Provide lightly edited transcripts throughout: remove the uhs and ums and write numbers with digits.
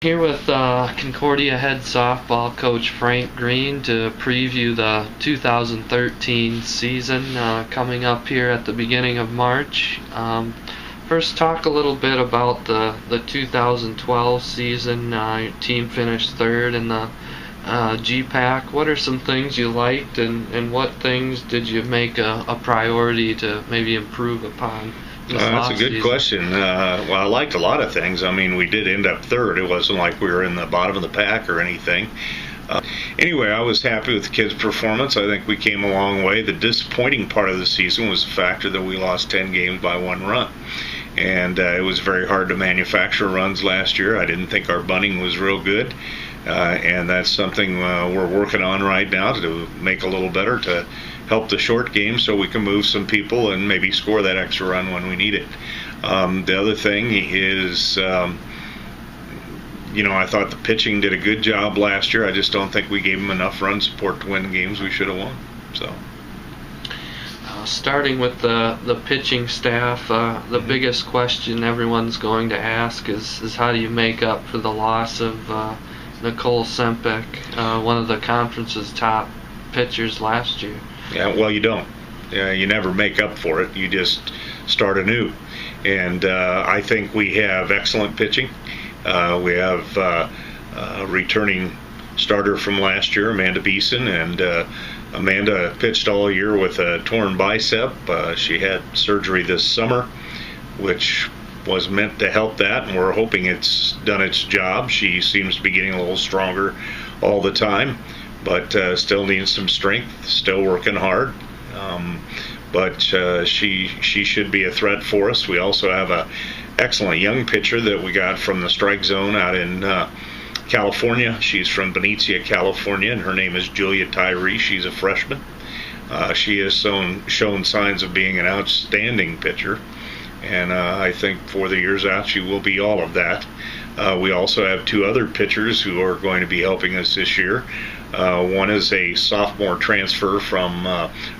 Here with Concordia head softball coach Frank Greene to preview the 2013 season coming up here at the beginning of March. First, talk a little bit about the 2012 season. Your team finished third in the GPAC. What are some things you liked, and what things did you make a priority to maybe improve upon? That's a good question. Well, I liked a lot of things. I mean, we did end up third. It wasn't like we were in the bottom of the pack or anything. Anyway, I was happy with the kids' performance. I think we came a long way. The disappointing part of the season was the factor that we lost 10 games by 1 run. And it was very hard to manufacture runs last year. I didn't think our bunting was real good. And that's something we're working on right now to make a little better, to help the short game so we can move some people and maybe score that extra run when we need it. The other thing is, I thought the pitching did a good job last year. I just don't think we gave them enough run support to win games we should have won. So. Starting with the pitching staff, the biggest question everyone's going to ask is how do you make up for the loss of Nicole Sempek, one of the conference's top pitchers last year? Yeah, well, you don't. You never make up for it. You just start anew. And I think we have excellent pitching. We have a returning starter from last year, Amanda Beeson, and Amanda pitched all year with a torn bicep. She had surgery this summer, which was meant to help that, and we're hoping it's done its job. She seems to be getting a little stronger all the time, but still needs some strength, still working hard. But she should be a threat for us. We also have a excellent young pitcher that we got from the strike zone out in California. She's from Benicia, California, and her name is Julia Tyree. She's a freshman. She has shown signs of being an outstanding pitcher, and I think for the years out she will be all of that. We also have 2 other pitchers who are going to be helping us this year. One is a sophomore transfer from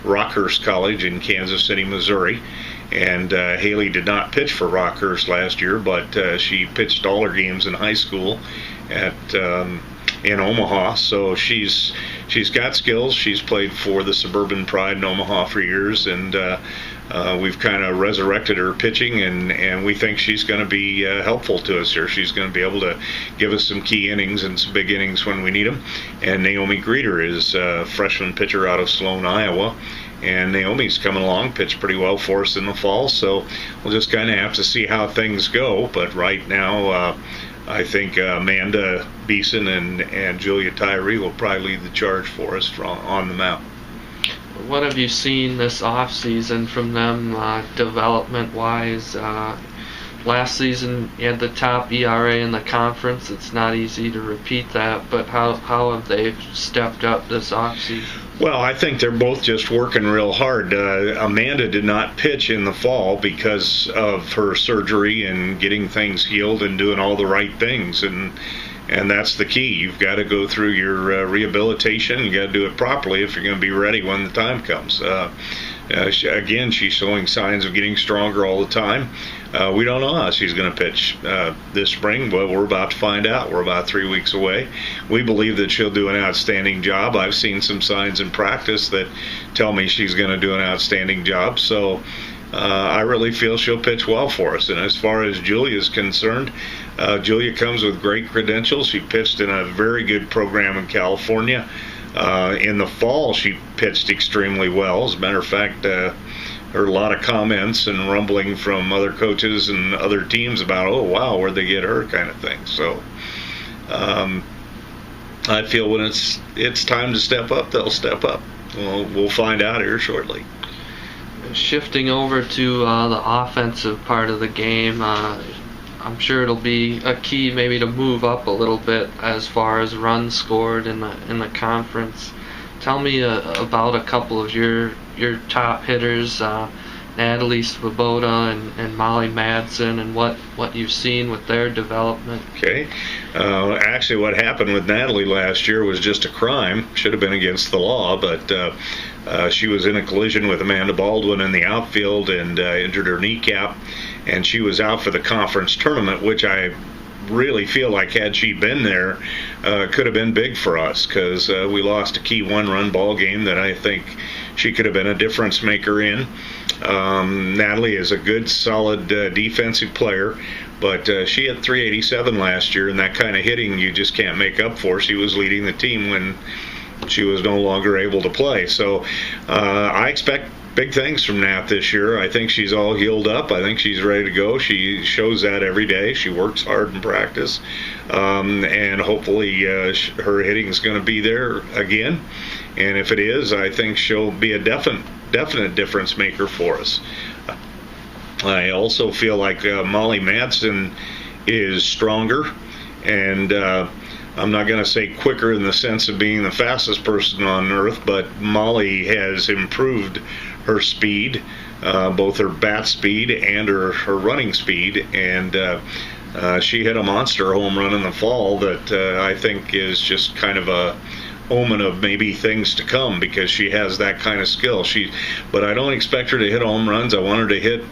Rockhurst College in Kansas City, Missouri. And Haley did not pitch for Rockhurst last year, but she pitched all her games in high school in Omaha. So she's got skills. She's played for the Suburban Pride in Omaha for years, and we've kind of resurrected her pitching, and we think she's going to be helpful to us here. She's going to be able to give us some key innings and some big innings when we need them. And Naomi Greeter is a freshman pitcher out of Sloan, Iowa. And Naomi's coming along, pitched pretty well for us in the fall, so we'll just kind of have to see how things go. But right now, I think Amanda Beeson and Julia Tyree will probably lead the charge for us on the mound. What have you seen this off-season from them development-wise? Last season you had the top ERA in the conference. It's not easy to repeat that, but how have they stepped up this off-season? Well, I think they're both just working real hard. Amanda did not pitch in the fall because of her surgery and getting things healed and doing all the right things, and that's the key. You've got to go through your rehabilitation. You got to do it properly if you're going to be ready when the time comes. Again, she's showing signs of getting stronger all the time. We don't know how she's going to pitch this spring, but we're about to find out. We're about 3 weeks away. We believe that she'll do an outstanding job. I've seen some signs in practice that tell me she's going to do an outstanding job. So I really feel she'll pitch well for us. And as far as Julia is concerned, Julia comes with great credentials. She pitched in a very good program in California. In the fall, she pitched extremely well. As a matter of fact, heard a lot of comments and rumbling from other coaches and other teams about, oh, wow, where'd they get her, kind of thing. So I feel when it's time to step up, they'll step up. We'll find out here shortly. Shifting over to the offensive part of the game, I'm sure it'll be a key maybe to move up a little bit as far as runs scored in the conference. Tell me about a couple of your top hitters, Natalie Svoboda and Molly Madsen, and what you've seen with their development. Okay. Actually, what happened with Natalie last year was just a crime. Should have been against the law, but she was in a collision with Amanda Baldwin in the outfield and injured her kneecap, and she was out for the conference tournament, which I really feel like had she been there, could have been big for us, because we lost a key one-run ball game that I think she could have been a difference maker in. Natalie is a good, solid defensive player, but she had 387 last year, and that kind of hitting you just can't make up for. She was leading the team when she was no longer able to play. So I expect big things from Nat this year. I think she's all healed up. I think she's ready to go. She shows that every day. She works hard in practice, and hopefully her hitting is going to be there again. And if it is, I think she'll be a definite difference maker for us. I also feel like Molly Madsen is stronger, and I'm not going to say quicker in the sense of being the fastest person on earth, but Molly has improved her speed, both her bat speed and her running speed, and she hit a monster home run in the fall that I think is just kind of a omen of maybe things to come, because she has that kind of skill. But I don't expect her to hit home runs. I want her to hit,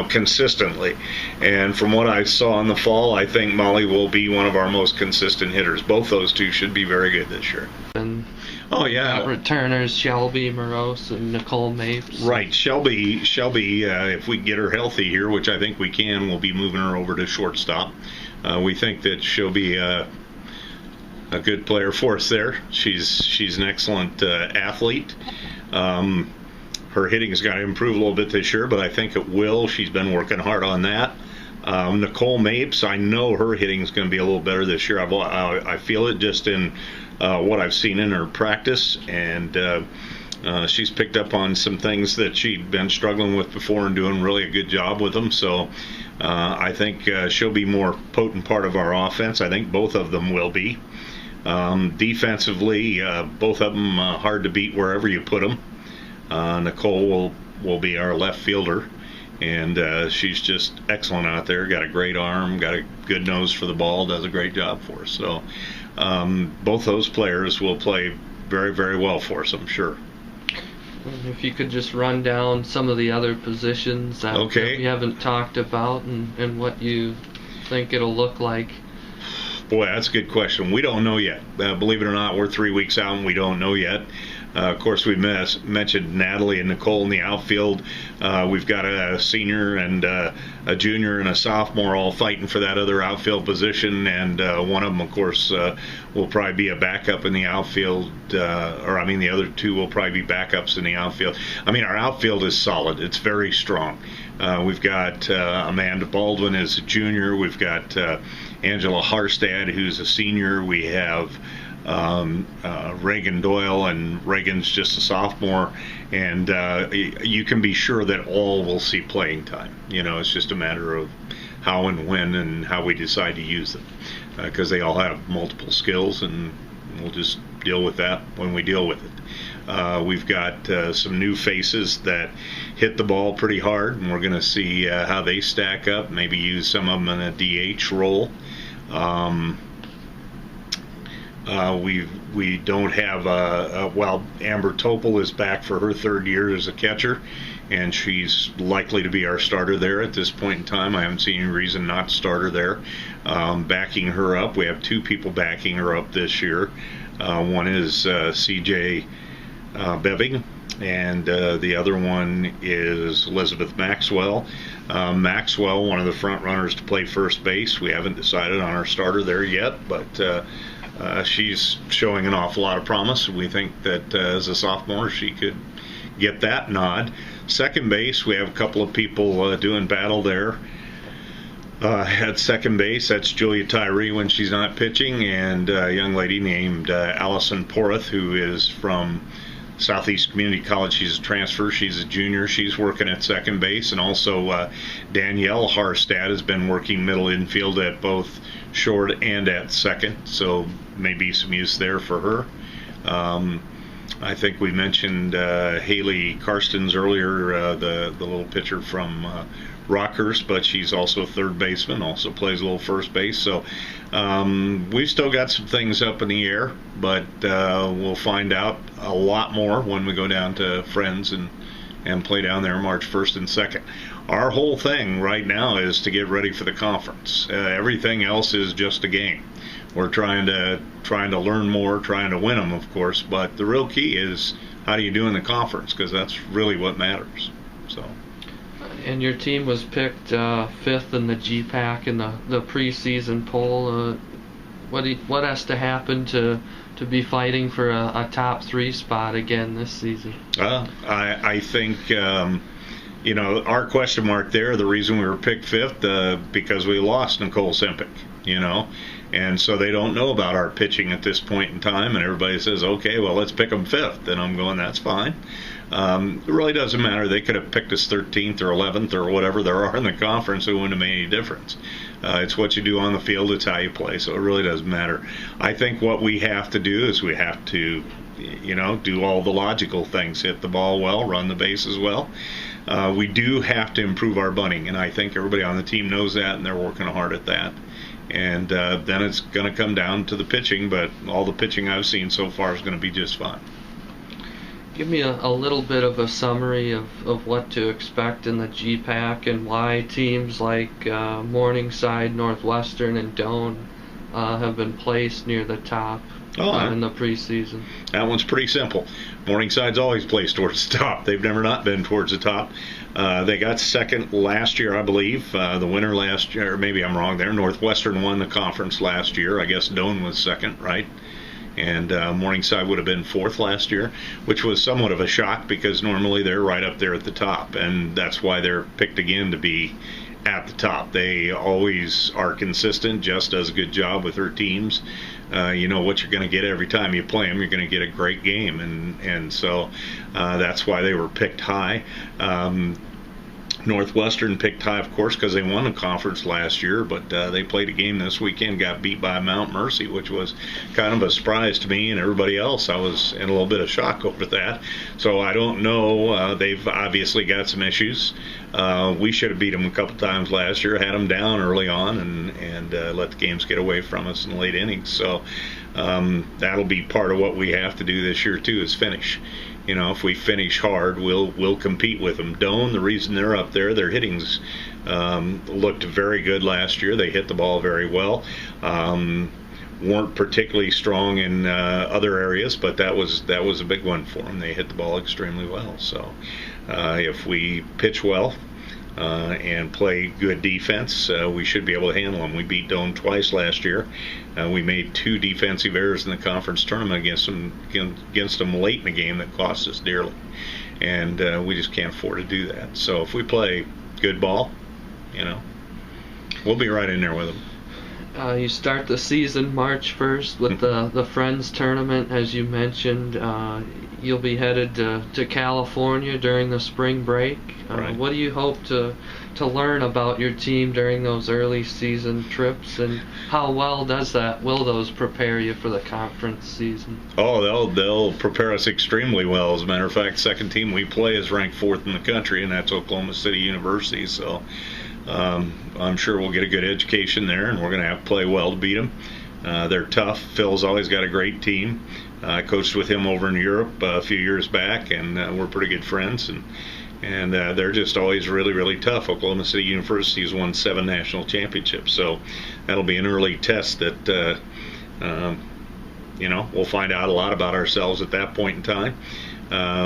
consistently. And from what I saw in the fall, I think Molly will be one of our most consistent hitters. Both those two should be very good this year. And oh yeah, returners Shelby Morose and Nicole Mapes. Right, Shelby. If we get her healthy here, which I think we can, we'll be moving her over to shortstop. We think that she'll be a good player for us there. She's an excellent athlete. Her hitting's got to improve a little bit this year, but I think it will. She's been working hard on that. Nicole Mapes, I know her hitting's going to be a little better this year. I feel it just in what I've seen in her practice, and she's picked up on some things that she'd been struggling with before and doing really a good job with them. So I think she'll be more potent part of our offense. I think both of them will be. Defensively, both of them hard to beat wherever you put them. Nicole will be our left fielder, and she's just excellent out there. Got a great arm, got a good nose for the ball, does a great job for us. So both those players will play very, very well for us, I'm sure. If you could just run down some of the other positions that we haven't talked about, and what you think it'll look like. Boy, that's a good question. We don't know yet. Believe it or not, we're 3 weeks out and we don't know yet. Of course, we mentioned Natalie and Nicole in the outfield. We've got a senior and a junior and a sophomore all fighting for that other outfield position, and one of them, of course, will probably be a backup in the outfield, the other two will probably be backups in the outfield. Our outfield is solid. It's very strong. We've got Amanda Baldwin as a junior. We've got Angela Harstad, who's a senior. We have Reagan Doyle, and Reagan's just a sophomore, and you can be sure that all will see playing time. It's just a matter of how and when and how we decide to use them, because they all have multiple skills, and we'll just deal with that when we deal with it. We've got some new faces that hit the ball pretty hard, and we're going to see how they stack up, maybe use some of them in a DH role. We don't have Amber Topol is back for her third year as a catcher, and she's likely to be our starter there at this point in time. I haven't seen any reason not to start her there. Backing her up, we have two people backing her up this year. One is CJ Beving, and the other one is Elizabeth Maxwell. Maxwell, one of the front runners to play first base. We haven't decided on our starter there yet, but she's showing an awful lot of promise. We think that as a sophomore she could get that nod. Second base, we have a couple of people doing battle there. At second base, that's Julia Tyree when she's not pitching, and a young lady named Allison Porth, who is from Southeast Community College. She's a transfer. She's a junior. She's working at second base. And also Danielle Harstad has been working middle infield at both short and at second, so maybe some use there for her. I think we mentioned Haley Karstens earlier, the little pitcher from Rockhurst, but she's also a third baseman, also plays a little first base. So we've still got some things up in the air, but we'll find out a lot more when we go down to Friends and play down there March 1st and 2nd. our whole thing right now is to get ready for the conference. Everything else is just a game. We're trying to learn more, trying to win them, of course, but the real key is how do you do in the conference, because that's really what matters. So. And your team was picked fifth in the GPAC in the preseason poll. What has to happen to be fighting for a top 3 spot again this season? I think our question mark there, the reason we were picked fifth, because we lost Nicole Sempic, and so they don't know about our pitching at this point in time, and everybody says, okay, well, let's pick them fifth, and I'm going, that's fine. It really doesn't matter. They could have picked us 13th or 11th or whatever there are in the conference. It wouldn't have made any difference. It's what you do on the field. It's how you play. So it really doesn't matter. I think what we have to do is we have to, do all the logical things. Hit the ball well, run the bases well. We do have to improve our bunting, and I think everybody on the team knows that, and they're working hard at that. And then it's going to come down to the pitching, but all the pitching I've seen so far is going to be just fine. Give me a little bit of a summary of what to expect in the GPAC and why teams like Morningside, Northwestern, and Doane have been placed near the top in the preseason. That one's pretty simple. Morningside's always placed towards the top. They've never not been towards the top. They got second last year, I believe. The winner last year, or maybe I'm wrong there. Northwestern won the conference last year. I guess Doane was second, right? And Morningside would have been fourth last year, which was somewhat of a shock because normally they're right up there at the top, and that's why they're picked again to be at the top. They always are consistent, just does a good job with her teams. You know what you're going to get every time you play them. You're going to get a great game, and so that's why they were picked high. Northwestern picked high, of course, because they won the conference last year, but they played a game this weekend, got beat by Mount Mercy, which was kind of a surprise to me and everybody else. I was in a little bit of shock over that. So I don't know. They've obviously got some issues. We should have beat them a couple times last year, had them down early on, and let the games get away from us in the late innings. So that'll be part of what we have to do this year, too, is finish. If we finish hard, we'll compete with them. Doane, the reason they're up there, their hittings looked very good last year. They hit the ball very well. Weren't particularly strong in other areas, but that was a big one for them. They hit the ball extremely well. So if we pitch well and play good defense, we should be able to handle them. We beat Doane twice last year. We made 2 defensive errors in the conference tournament against them late in the game that cost us dearly, and we just can't afford to do that. So if we play good ball, we'll be right in there with them. You start the season March 1st with the Friends Tournament, as you mentioned. You'll be headed to California during the spring break. Right. What do you hope to learn about your team during those early season trips, and how well will those prepare you for the conference season? Oh, they'll prepare us extremely well. As a matter of fact, the second team we play is ranked 4th in the country, and that's Oklahoma City University. So I'm sure we'll get a good education there, and we're going to have to play well to beat them. They're tough. Phil's always got a great team. I coached with him over in Europe a few years back, and we're pretty good friends. And they're just always really, really tough. Oklahoma City University has won 7 national championships, so that'll be an early test that we'll find out a lot about ourselves at that point in time.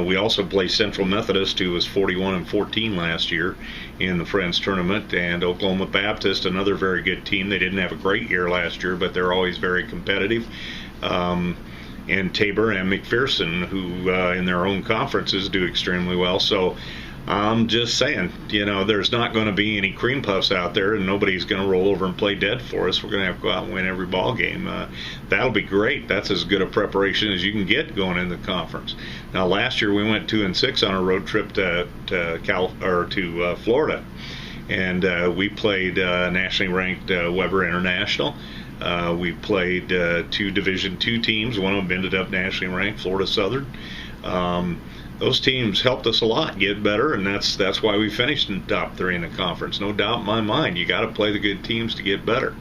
We also play Central Methodist, who was 41-14 last year in the Friends Tournament, and Oklahoma Baptist, another very good team. They didn't have a great year last year, but they're always very competitive. And Tabor and McPherson, who in their own conferences do extremely well. So I'm just saying, there's not going to be any cream puffs out there, and nobody's going to roll over and play dead for us. We're going to have to go out and win every ball game. That'll be great. That's as good a preparation as you can get going into the conference. Now, last year we went 2-6 on a road trip to Florida, and we played nationally ranked Weber International. We played 2 Division II teams. One of them ended up nationally ranked, Florida Southern. Those teams helped us a lot get better, and that's why we finished in the top 3 in the conference. No doubt in my mind, you got to play the good teams to get better.